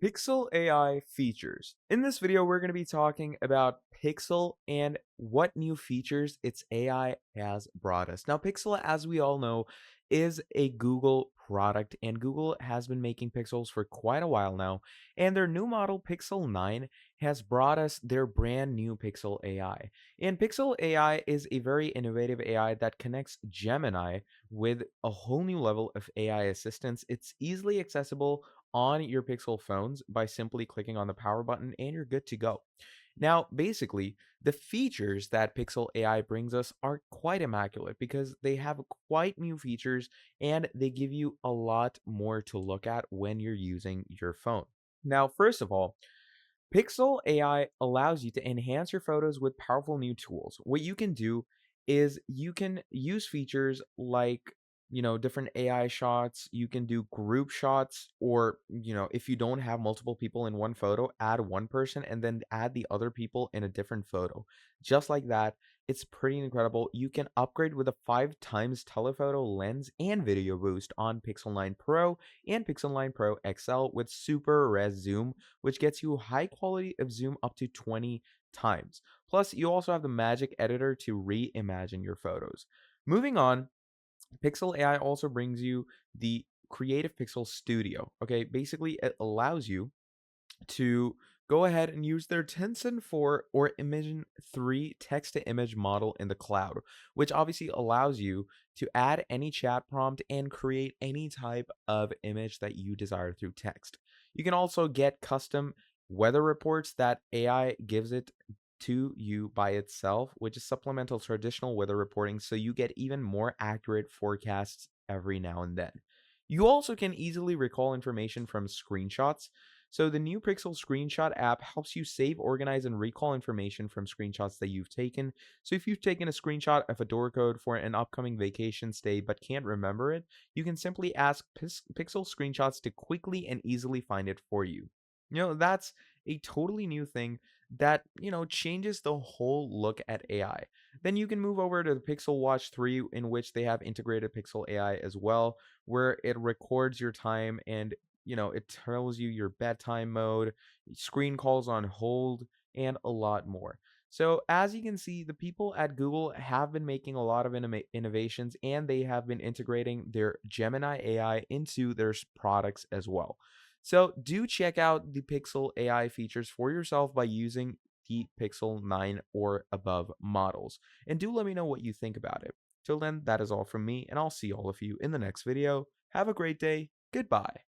Pixel AI features. In this video, we're going to be talking about Pixel and what new features its AI has brought us. Now, Pixel, as we all know, is a Google product, and Google has been making Pixels for quite a while now. And their new model, Pixel 9, has brought us their brand new Pixel AI. And Pixel AI is a very innovative AI that connects Gemini with a whole new level of AI assistance. It's easily accessible on your Pixel phones by simply clicking on the power button and you're good to go. Now, basically, the features that Pixel AI brings us are quite immaculate because they have quite new features and they give you a lot more to look at when you're using your phone. Now, first of all, Pixel AI allows you to enhance your photos with powerful new tools. What you can do is you can use features like, different AI shots. You can do group shots, or, if you don't have multiple people in one photo, add one person and then add the other people in a different photo. Just like that. It's pretty incredible. You can upgrade with a 5 times telephoto lens and video boost on Pixel 9 Pro and Pixel 9 Pro XL with super res zoom, which gets you high quality of zoom up to 20 times. Plus, you also have the magic editor to reimagine your photos. Moving on, Pixel AI also brings you the Creative Pixel Studio. Okay, basically, it allows you to go ahead and use their Tencent 4 or Imagen 3 text to image model in the cloud, which obviously allows you to add any chat prompt and create any type of image that you desire through text. You can also get custom weather reports that AI gives it to you by itself, which is supplemental traditional weather reporting, so you get even more accurate forecasts every now and then. You also can easily recall information from screenshots, so the new Pixel Screenshot app helps you save, organize, and recall information from screenshots that you've taken. So if you've taken a screenshot of a door code for an upcoming vacation stay but can't remember it, you can simply ask Pixel Screenshots to quickly and easily find it for you. That's a totally new thing that, changes the whole look at AI. Then you can move over to the Pixel Watch 3, in which they have integrated Pixel AI as well, where it records your time and it tells you your bedtime mode, screen calls on hold, and a lot more. So, as you can see, the people at Google have been making a lot of innovations and they have been integrating their Gemini AI into their products as well. So, do check out the Pixel AI features for yourself by using the Pixel 9 or above models. And do let me know what you think about it. Till then, that is all from me, and I'll see all of you in the next video. Have a great day. Goodbye.